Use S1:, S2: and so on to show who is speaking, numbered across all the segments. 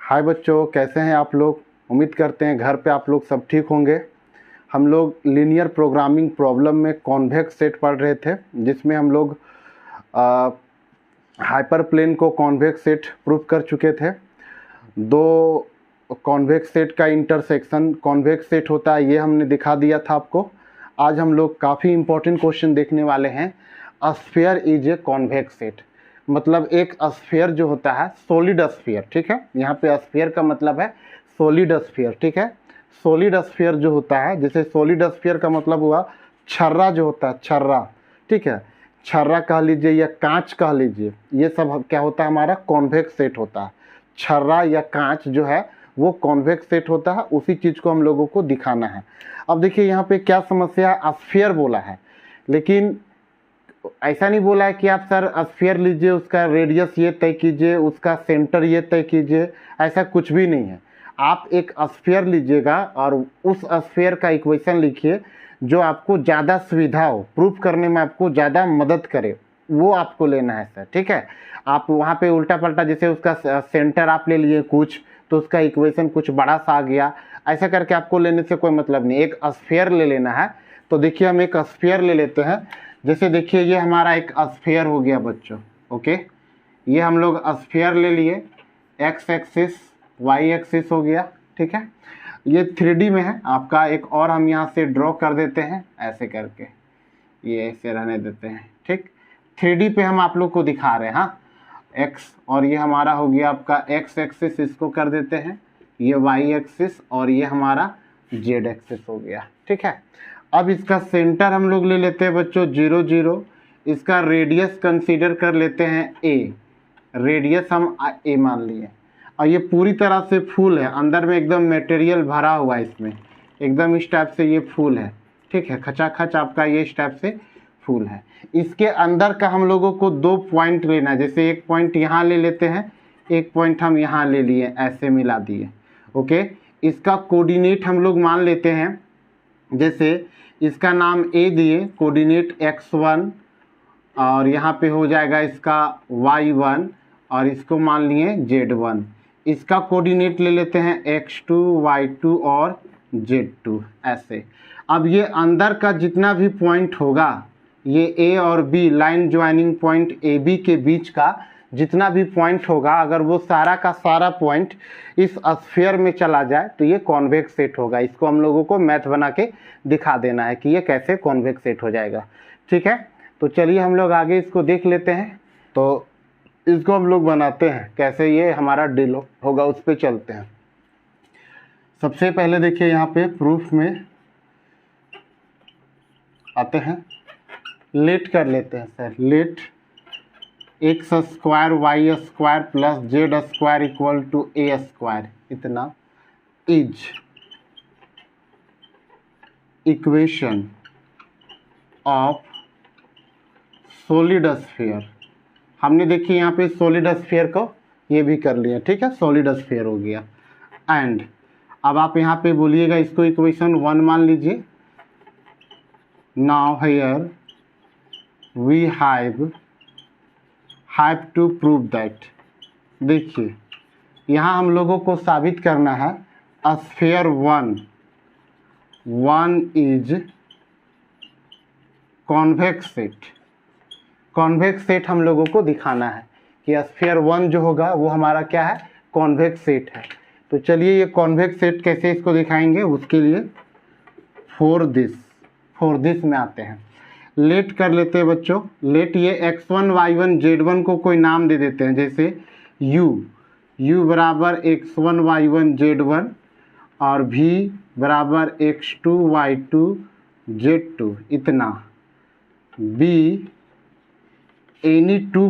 S1: हाय बच्चों, कैसे हैं आप लोग। उम्मीद करते हैं घर पे आप लोग सब ठीक होंगे। हम लोग लीनियर प्रोग्रामिंग प्रॉब्लम में कॉन्वेक्स सेट पढ़ रहे थे, जिसमें हम लोग हाइपर प्लेन को कॉन्वेक्स सेट प्रूव कर चुके थे। दो कॉन्वेक्स सेट का इंटरसेक्शन कॉन्वेक्स सेट होता है, ये हमने दिखा दिया था आपको। आज हम लोग काफ़ी इंपॉर्टेंट क्वेश्चन देखने वाले हैं। A sphere is a convex set, मतलब एक स्फीयर जो होता है सॉलिड स्फीयर, ठीक है। यहाँ पे स्फीयर का मतलब है सॉलिड स्फीयर, ठीक है। सॉलिड स्फीयर जो होता है, जैसे सॉलिड स्फीयर का मतलब हुआ छर्रा जो होता है, छर्रा, ठीक है। छर्रा कह लीजिए या कांच कह लीजिए, ये सब क्या होता है, हमारा कॉन्वेक्स सेट होता है। छर्रा या कांच जो है वो कॉन्वेक्स सेट होता है, उसी चीज़ को हम लोगों को दिखाना है। अब देखिए यहाँ पे क्या समस्या है, स्फीयर बोला है, लेकिन ऐसा नहीं बोला है कि आप सर स्फीयर लीजिए, उसका रेडियस ये तय कीजिए, उसका सेंटर ये तय कीजिए, ऐसा कुछ भी नहीं है। आप एक स्फीयर लीजिएगा और उस स्फीयर का इक्वेशन लिखिए जो आपको ज़्यादा सुविधा हो, प्रूफ करने में आपको ज़्यादा मदद करे, वो आपको लेना है सर, ठीक है। आप वहाँ पे उल्टा पल्टा, जैसे उसका सेंटर आप ले लिए कुछ, तो उसका इक्वेशन कुछ बड़ा सा आ गया, ऐसा करके आपको लेने से कोई मतलब नहीं। एक स्फीयर ले लेना है। तो देखिए हम एक स्फीयर ले लेते हैं। जैसे देखिए ये हमारा एक स्फीयर हो गया बच्चों, ओके। ये हम लोग स्फीयर ले लिए, एक्स एक्सिस वाई एक्सिस हो गया, ठीक है। ये 3D में है आपका। एक और हम यहाँ से ड्रॉ कर देते हैं, ऐसे करके ये ऐसे रहने देते हैं, ठीक। 3D पे हम आप लोग को दिखा रहे हैं, हाँ। एक्स, और ये हमारा हो गया आपका एक्स एक्सिस, इसको कर देते हैं, ये वाई एक्सिस, और ये हमारा जेड एक्सिस हो गया, ठीक है। अब इसका सेंटर हम लोग ले लेते हैं बच्चों 0 0। इसका रेडियस कंसीडर कर लेते हैं ए, रेडियस हम ए मान लिए। और ये पूरी तरह से फुल है, अंदर में एकदम मटेरियल भरा हुआ है इसमें, एकदम इस टाइप से ये फुल है, ठीक है। खचाखच आपका ये इस टाइप से फुल है। इसके अंदर का हम लोगों को 2 पॉइंट लेना है। जैसे एक पॉइंट यहाँ ले लेते हैं, एक पॉइंट हम यहाँ ले लिए, ऐसे मिला दिए, ओके। इसका कोऑर्डिनेट हम लोग मान लेते हैं, जैसे इसका नाम ए दिए, कोऑर्डिनेट x1, और यहाँ पे हो जाएगा इसका y1, और इसको मान लिए z1। इसका कोऑर्डिनेट ले लेते हैं x2, y2 और z2, ऐसे। अब ये अंदर का जितना भी पॉइंट होगा, ये ए और B line joining point A B के बीच का जितना भी पॉइंट होगा, अगर वो सारा का सारा पॉइंट इस स्फीयर में चला जाए तो ये कॉन्वेक्स सेट होगा। इसको हम लोगों को मैथ बना के दिखा देना है कि ये कैसे कॉन्वेक्स सेट हो जाएगा, ठीक है। तो चलिए हम लोग आगे इसको देख लेते हैं। तो इसको हम लोग बनाते हैं, कैसे ये हमारा डील होगा उस पर चलते हैं। सबसे पहले देखिए यहाँ पे प्रूफ में आते हैं, लेट कर लेते हैं sir. Let x square y square plus z square equal to a square, इतना is equation of solid sphere. हमने देखिए यहाँ पे सॉलिड स्फीयर को ये भी कर लिया, ठीक है, सॉलिड स्फीयर हो गया। एंड अब आप यहाँ पे बोलिएगा, इसको इक्वेशन 1 मान लीजिए। Now here we have to prove that. देखिए यहाँ हम लोगों को साबित करना है sphere 1 is convex set. Convex set हम लोगों को दिखाना है कि स्फीयर 1 जो होगा वो हमारा क्या है, कॉन्वेक्स सेट है। तो चलिए ये कॉन्वेक्स सेट कैसे इसको दिखाएंगे, उसके लिए फॉर दिस में आते हैं। लेट कर लेते हैं बच्चों। लेट ये x1 y1 z1 को कोई नाम दे देते हैं, जैसे u बराबर x1 y1 z1 और v बराबर x2 y2 z2, इतना। b any 2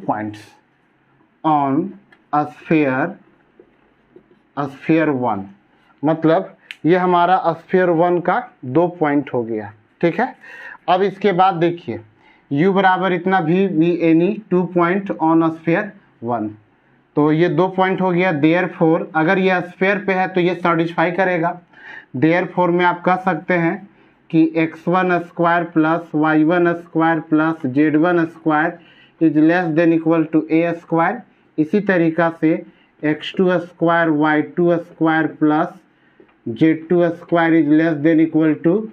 S1: points on sphere 1, मतलब ये हमारा स्फीयर 1 का 2 पॉइंट हो गया, ठीक है। अब इसके बाद देखिए u बराबर इतना v any 2 point on sphere 1, तो ये 2 पॉइंट हो गया। देयरफॉर अगर ये स्फीयर पे है तो ये सेटिस्फाई करेगा। देयरफॉर में आप कह सकते हैं कि x1 square plus y1 square plus z1 square is less than equal to a square. इसी तरीका से x2 square y2 square plus z2 square is less than equal to,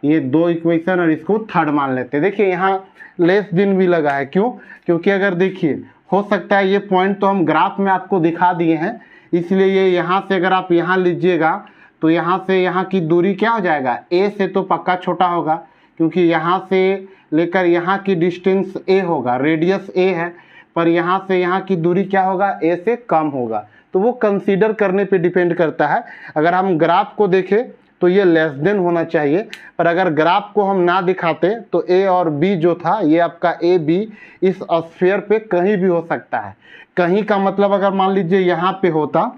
S1: ये दो इक्वेशन और इसको थर्ड मान लेते हैं। देखिए यहाँ लेस देन भी लगा है, क्यों? क्योंकि अगर देखिए हो सकता है ये पॉइंट तो हम ग्राफ में आपको दिखा दिए हैं, इसलिए ये यहाँ से अगर आप यहाँ लीजिएगा तो यहाँ से यहाँ की दूरी क्या हो जाएगा, a से तो पक्का छोटा होगा, क्योंकि यहाँ से लेकर यहाँ की डिस्टेंस a होगा, रेडियस a है, पर यहाँ से यहाँ की दूरी क्या होगा, a से कम होगा। तो वो कंसीडर करने पे डिपेंड करता है। अगर हम ग्राफ को देखें तो ये लेस देन होना चाहिए, पर अगर ग्राफ को हम ना दिखाते तो a और b जो था, ये आपका a b इस स्फीयर पे कहीं भी हो सकता है। कहीं का मतलब अगर मान लीजिए यहाँ पे होता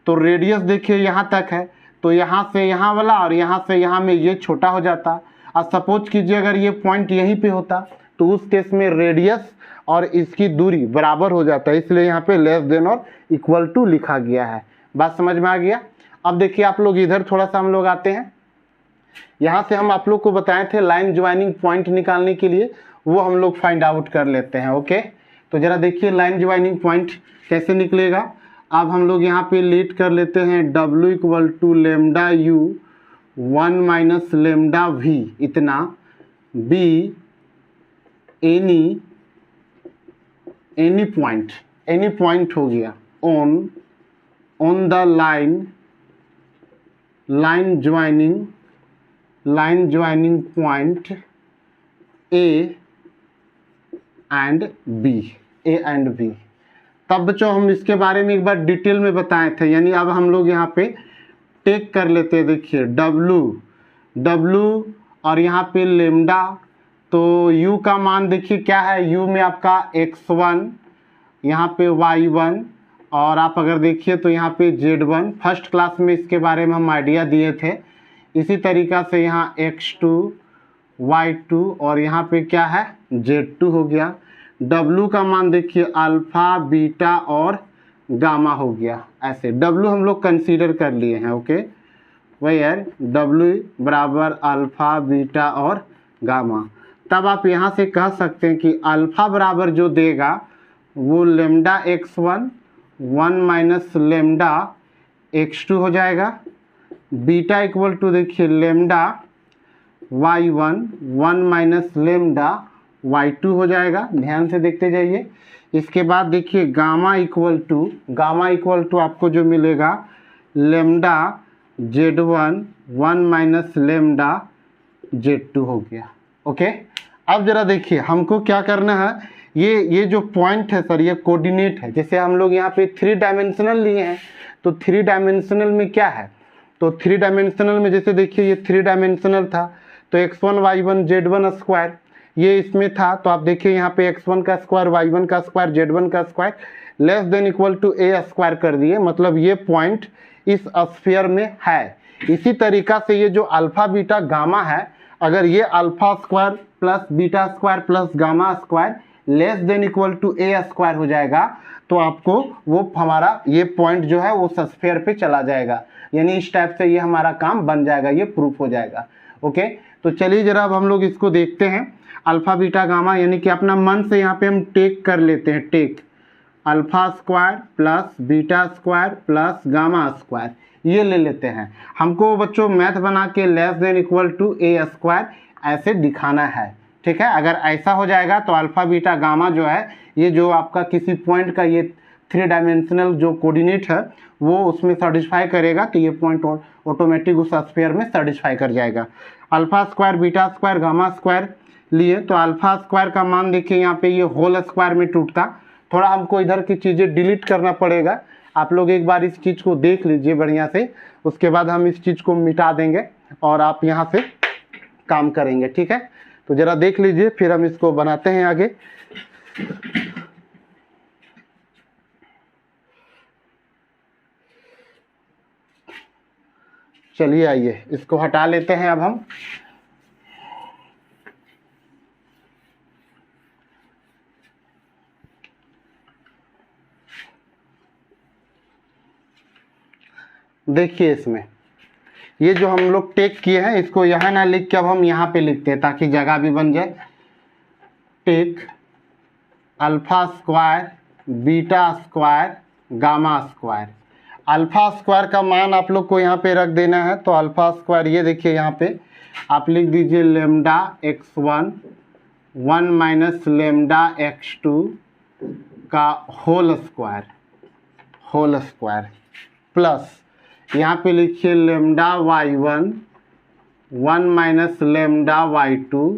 S1: तो रेडियस देखिए यहाँ तक है, तो यहाँ से यहाँ वाला और यहाँ से यहाँ में ये छोटा हो जाता। और सपोज कीजिए अगर ये पॉइंट यहीं पे होता तो उस केस में रेडियस और इसकी दूरी बराबर हो जाता है, इसलिए यहाँ पे लेस देन और इक्वल टू लिखा गया है। बात समझ में आ गया? अब देखिए आप लोग इधर थोड़ा सा हम लोग आते हैं। यहाँ से हम आप लोग को बताए थे लाइन ज्वाइनिंग पॉइंट निकालने के लिए, वो हम लोग फाइंड आउट कर लेते हैं। ओके, तो जरा देखिए लाइन ज्वाइनिंग पॉइंट कैसे निकलेगा। अब हम लोग यहाँ पे लीड कर लेते हैं W equal to lambda U 1 minus lambda V इतना B एनी पॉइंट हो गया on the line joining point A and B। तब बच्चों हम इसके बारे में एक बार डिटेल में बताए थे, यानी अब हम लोग यहाँ पे टेक कर लेते हैं। देखिए W और यहाँ पे लेमडा, तो U का मान देखिए क्या है, U में आपका x1, यहाँ पे y1, और आप अगर देखिए तो यहाँ पे z1। फर्स्ट क्लास में इसके बारे में हम आइडिया दिए थे। इसी तरीक़ा से यहाँ x2 y2 और यहाँ पे क्या है z2 हो गया। W का मान देखिए अल्फ़ा बीटा और गामा हो गया। ऐसे W हम लोग कंसीडर कर लिए हैं। ओके, वेयर W बराबर अल्फ़ा बीटा और गामा। तब आप यहाँ से कह सकते हैं कि अल्फ़ा बराबर जो देगा वो lambda x1 1 minus lambda x2 हो जाएगा। बीटा इक्वल टू देखिए lambda y1 1 minus lambda y2 हो जाएगा। ध्यान से देखते जाइए। इसके बाद देखिए गामा इक्वल टू आपको जो मिलेगा lambda z1 1 minus lambda z2 हो गया। ओके, अब जरा देखिए हमको क्या करना है। ये जो पॉइंट है सर, ये कोऑर्डिनेट है। जैसे हम लोग यहाँ पे 3 डायमेंशनल लिए हैं, तो 3 डायमेंशनल में क्या है, तो 3 डायमेंशनल में जैसे देखिए ये 3 डायमेंशनल था, तो x1 y1 z1 स्क्वायर ये इसमें था। तो आप देखिए यहाँ पे x1 का स्क्वायर y1 का स्क्वायर z1 का square less than equal to a square कर दिए, मतलब ये पॉइंट इस स्फीयर में है। इसी तरीका से ये जो अल्फा बीटा गामा है, अगर ये alpha square plus beta square plus gamma square less than equal to a square हो जाएगा, तो आपको वो हमारा ये पॉइंट जो है वो स्फीयर पे चला जाएगा। यानी इस टाइप से ये हमारा काम बन जाएगा, ये प्रूफ हो जाएगा। ओके, तो चलिए जरा अब हम लोग इसको देखते हैं। अल्फा बीटा गामा यानी कि अपना मन से यहाँ पे हम टेक कर लेते हैं। Take alpha square plus beta square plus gamma square ये ले लेते हैं। हमको बच्चों मैथ बना के less than equal to a square ऐसे दिखाना है। ठीक है, अगर ऐसा हो जाएगा तो अल्फा बीटा गामा जो है, ये जो आपका किसी पॉइंट का ये 3 डायमेंशनल जो कोऑर्डिनेट है वो उसमें सेटिस्फाई करेगा, तो ये पॉइंट ऑटोमेटिक उस स्फीयर में सेटिस्फाई कर जाएगा। Alpha square beta square gamma square लिए, तो अल्फा स्क्वायर का मान देखिए यहाँ पे ये होल स्क्वायर में टूटता। थोड़ा हमको इधर की चीज़ें डिलीट करना पड़ेगा। आप लोग एक बार इस चीज़ को देख लीजिए बढ़िया से, उसके बाद हम इस चीज़ को मिटा देंगे और आप यहाँ से काम करेंगे। ठीक है, तो ज़रा देख लीजिए, फिर हम इसको बनाते हैं आगे। चलिए आइए इसको हटा लेते हैं अब हम। देखिए इसमें ये जो हम लोग टेक किए हैं इसको यहाँ ना लिख के अब हम यहाँ पे लिखते हैं ताकि जगह भी बन जाए। Take alpha square beta square gamma square. Alpha square का मान आप लोग को यहाँ पे रख देना है। तो अल्फा स्क्वायर ये देखिए यहाँ पे आप लिख दीजिए lambda x1 1 minus lambda x2 का होल स्क्वायर प्लस यहाँ पे लिखिए lambda y1 1 minus lambda y2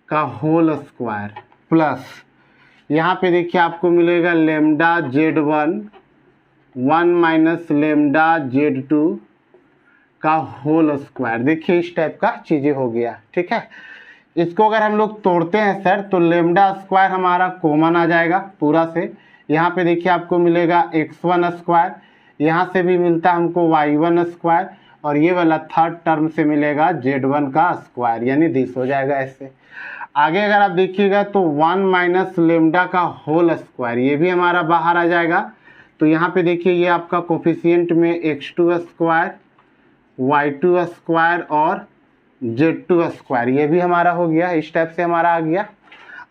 S1: का होल स्क्वायर प्लस यहाँ पे देखिए आपको मिलेगा lambda z1 1 minus lambda z2 का होल स्क्वायर। देखिए इस टाइप का चीज़ें हो गया, ठीक है। इसको अगर हम लोग तोड़ते हैं सर तो लेमडा स्क्वायर हमारा कॉमन आ जाएगा पूरा से। यहाँ पे देखिए आपको मिलेगा x1 स्क्वायर, यहाँ से भी मिलता है हमको y1 स्क्वायर और ये वाला थर्ड टर्म से मिलेगा z1 का स्क्वायर, यानी दिस हो जाएगा ऐसे। आगे अगर आप देखिएगा तो 1 माइनस लेमडा का होल स्क्वायर ये भी हमारा बाहर आ जाएगा। तो यहाँ पे देखिए ये आपका कोफिशिएंट में x2 स्क्वायर y2 स्क्वायर और z2 स्क्वायर ये भी हमारा हो गया, इस टाइप से हमारा आ गया।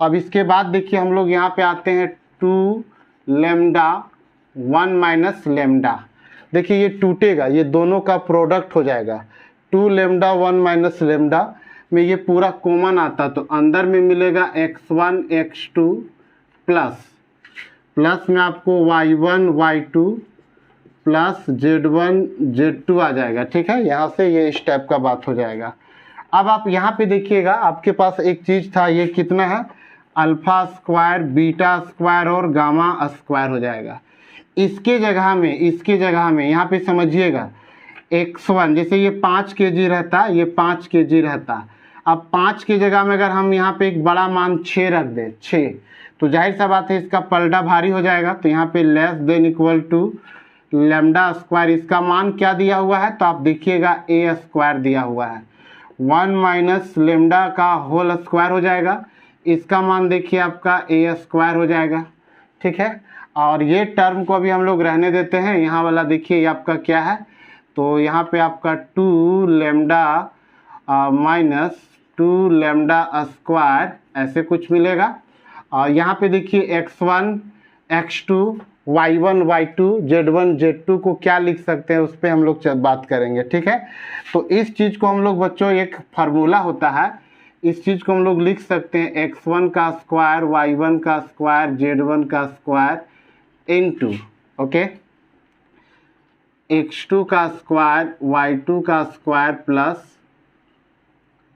S1: अब इसके बाद देखिए हम लोग यहाँ पे आते हैं 2 लेमडा 1 माइनस लेमडा। देखिए ये टूटेगा, ये दोनों का प्रोडक्ट हो जाएगा। 2 लेमडा 1 माइनस लेमडा में ये पूरा कॉमन आता तो अंदर में मिलेगा x1 x2 प्लस में आपको y1 y2 plus z1 z2 आ जाएगा, ठीक है। यहाँ से ये इस टाइप का बात हो जाएगा। अब आप यहाँ पे देखिएगा आपके पास एक चीज़ था, ये कितना है अल्फा स्क्वायर बीटा स्क्वायर और गामा स्क्वायर हो जाएगा। इसके जगह में यहाँ पे समझिएगा x1 जैसे ये 5 kg रहता, ये 5 kg रहता। अब 5 की जगह में अगर हम यहाँ पे एक बड़ा मान 6 रख दें 6, तो जाहिर सा बात है इसका पलटा भारी हो जाएगा। तो यहाँ पे less than equal to lambda square, इसका मान क्या दिया हुआ है तो आप देखिएगा a स्क्वायर दिया हुआ है। 1 माइनस लेमडा का होल स्क्वायर हो जाएगा, इसका मान देखिए आपका a स्क्वायर हो जाएगा, ठीक है। और ये टर्म को अभी हम लोग रहने देते हैं। यहाँ वाला देखिए ये आपका क्या है, तो यहाँ पे आपका 2 लेमडा माइनस 2 लेमडा स्क्वायर ऐसे कुछ मिलेगा। और यहाँ पे देखिए x1 x2 y1 y2 z1 z2 को क्या लिख सकते हैं उस पर हम लोग बात करेंगे, ठीक है। तो इस चीज़ को हम लोग बच्चों एक फार्मूला होता है, इस चीज़ को हम लोग लिख सकते हैं x1 का स्क्वायर y1 का स्क्वायर z1 का स्क्वायर इनटू ओके x2 का स्क्वायर y2 का स्क्वायर प्लस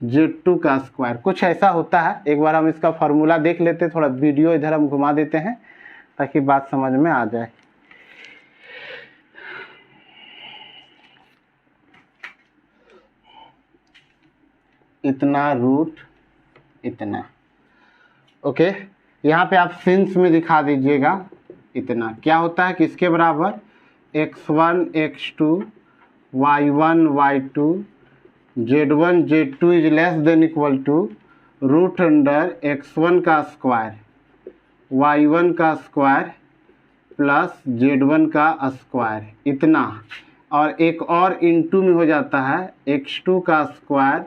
S1: z2 का स्क्वायर, कुछ ऐसा होता है। एक बार हम इसका फार्मूला देख लेते हैं, थोड़ा वीडियो इधर हम घुमा देते हैं ताकि बात समझ में आ जाए। इतना रूट इतना, ओके। यहाँ पे आप सिंस में दिखा दीजिएगा इतना क्या होता है, किसके बराबर x1 x2 y1 y2 z1 z2 is less than equal to root under x1 का स्क्वायर y1 का स्क्वायर प्लस z1 का स्क्वायर इतना, और एक और इनटू में हो जाता है x2 का स्क्वायर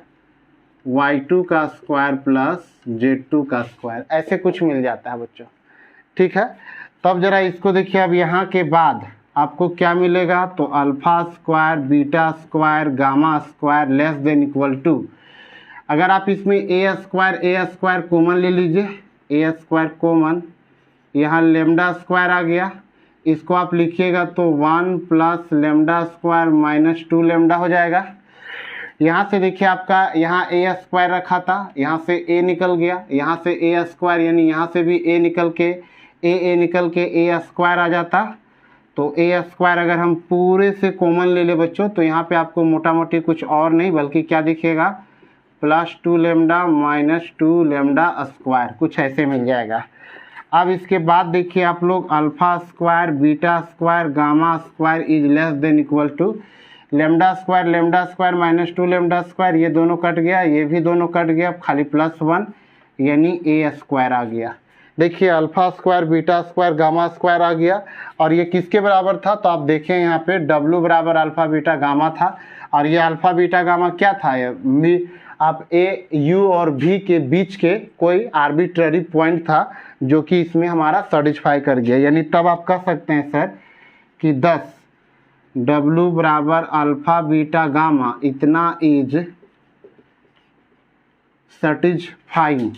S1: y2 का स्क्वायर प्लस z2 का स्क्वायर, ऐसे कुछ मिल जाता है बच्चों, ठीक है। तब जरा इसको देखिए, अब यहाँ के बाद आपको क्या मिलेगा तो alpha square beta square gamma square less than equal to, अगर आप इसमें ए स्क्वायर कॉमन ले लीजिए, ए स्क्वायर कॉमन, यहाँ लेमडा स्क्वायर आ गया, इसको आप लिखिएगा तो 1 plus lambda square minus 2 lambda हो जाएगा। यहाँ से देखिए आपका यहाँ ए स्क्वायर रखा था, यहाँ से ए निकल गया, यहाँ से ए स्क्वायर यानी यहाँ से भी ए निकल के ए स्क्वायर आ जाता। तो ए स्क्वायर अगर हम पूरे से कॉमन ले ले बच्चों तो यहाँ पे आपको मोटा मोटी कुछ और नहीं बल्कि क्या दिखेगा plus 2 lambda minus 2 lambda square, कुछ ऐसे मिल जाएगा। अब इसके बाद देखिए आप लोग alpha square beta square gamma square is less than equal to lambda square minus 2 lambda square, ये दोनों कट गया, ये भी दोनों कट गया, खाली प्लस 1 यानी ए स्क्वायर आ गया। देखिए alpha square beta square gamma square आ गया, और ये किसके बराबर था तो आप देखें यहाँ पे W बराबर अल्फा बीटा गामा था, और ये अल्फा बीटा गामा क्या था, ये आप ए, यू और भी के बीच के कोई आर्बिट्ररी पॉइंट था जो कि इसमें हमारा सेटिस्फाई कर गया, यानी तब आप कह सकते हैं सर कि 10 W बराबर अल्फा बीटा गामा इतना इज सेटिस्फाइंग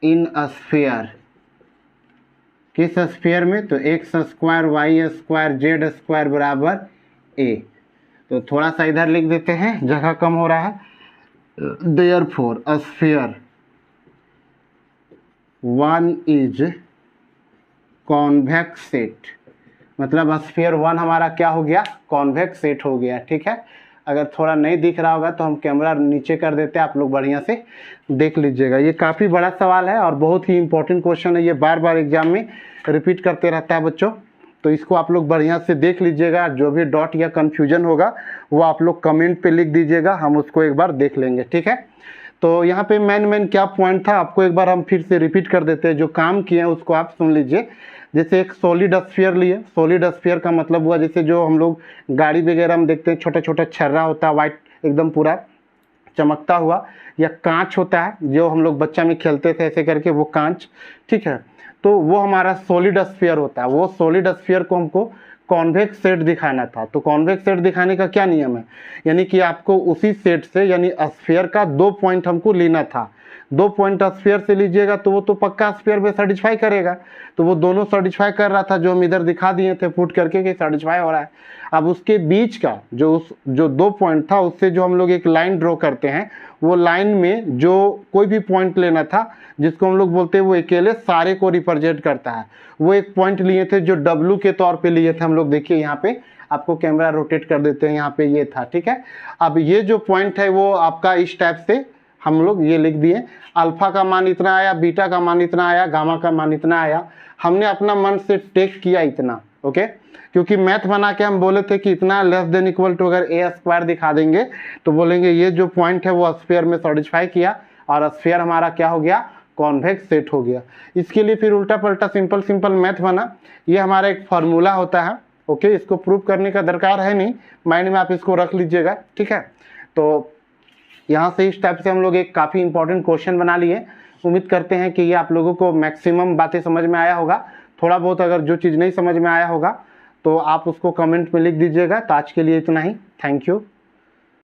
S1: इन स्फीयर। किस स्फीयर में? तो x square y square z square बराबर ए। तो थोड़ा सा इधर लिख देते हैं, जगह कम हो रहा है। Therefore sphere 1 is convex set, मतलब स्फीयर 1 हमारा क्या हो गया? कॉन्वेक्स सेट हो गया। ठीक है, अगर थोड़ा नहीं दिख रहा होगा तो हम कैमरा नीचे कर देते हैं, आप लोग बढ़िया से देख लीजिएगा। ये काफ़ी बड़ा सवाल है और बहुत ही इंपॉर्टेंट क्वेश्चन है, ये बार बार एग्जाम में रिपीट करते रहता है बच्चों। तो इसको आप लोग बढ़िया से देख लीजिएगा, जो भी डॉट या कन्फ्यूजन होगा वो आप लोग कमेंट पे लिख दीजिएगा, हम उसको एक बार देख लेंगे। ठीक है, तो यहाँ पे मेन क्या पॉइंट था आपको एक बार हम फिर से रिपीट कर देते हैं, जो काम किए हैं उसको आप सुन लीजिए। जैसे एक सॉलिड स्फीयर लिए, सॉलिड स्फीयर का मतलब हुआ जैसे जो हम लोग गाड़ी वगैरह में देखते हैं छोटा छोटा छर्रा होता है वाइट एकदम पूरा चमकता हुआ, या कांच होता है जो हम लोग बच्चा में खेलते थे ऐसे करके, वो कांच। ठीक है, तो वो हमारा सॉलिड स्फीयर होता है। वो सॉलिड स्फीयर को हमको कॉन्वेक्स सेट दिखाना था। तो कॉन्वेक्स सेट दिखाने का क्या नियम है? यानी कि आपको उसी सेट से यानी स्फीयर का 2 पॉइंट हमको लेना था। 2 पॉइंट स्फीयर से लीजिएगा तो वो तो पक्का स्फीयर में सेटिस्फाई करेगा। तो वो दोनों सेटिस्फाई कर रहा था, जो हम इधर दिखा दिए थे फुट करके कि सेटिस्फाई हो रहा है। अब उसके बीच का जो 2 पॉइंट था उससे जो हम लोग एक लाइन ड्रॉ करते हैं, वो लाइन में जो कोई भी पॉइंट लेना था जिसको हम लोग बोलते हैं वो अकेले सारे को रिप्रेजेंट करता है। वो एक पॉइंट लिए थे जो W के तौर पे लिए थे हम लोग। देखिए यहाँ पे आपको कैमरा रोटेट कर देते हैं, यहाँ पे ये था। ठीक है, अब ये जो पॉइंट है वो आपका इस टाइप से हम लोग ये लिख दिए, अल्फा का मान इतना आया, बीटा का मान इतना आया, गामा का मान इतना आया। हमने अपना मन से टेक किया इतना। ओके, क्योंकि मैथ बना के हम बोले थे कि इतना लेस देन इक्वल टू अगर ए स्क्वायर दिखा देंगे तो बोलेंगे ये जो पॉइंट है वो स्फीयर में सेटिस्फाई किया और स्फीयर हमारा क्या हो गया? कॉन्वेक्स सेट हो गया। इसके लिए फिर उल्टा पलटा सिंपल मैथ बना। ये हमारा एक फार्मूला होता है। ओके, इसको प्रूव करने का दरकार है नहीं, माइंड में आप इसको रख लीजिएगा। ठीक है, तो यहाँ से इस टाइप से हम लोग एक काफ़ी इंपॉर्टेंट क्वेश्चन बना लिए। उम्मीद करते हैं कि ये आप लोगों को मैक्सिमम बातें समझ में आया होगा। थोड़ा बहुत अगर जो चीज़ नहीं समझ में आया होगा तो आप उसको कमेंट में लिख दीजिएगा। तो आज के लिए इतना ही, थैंक यू।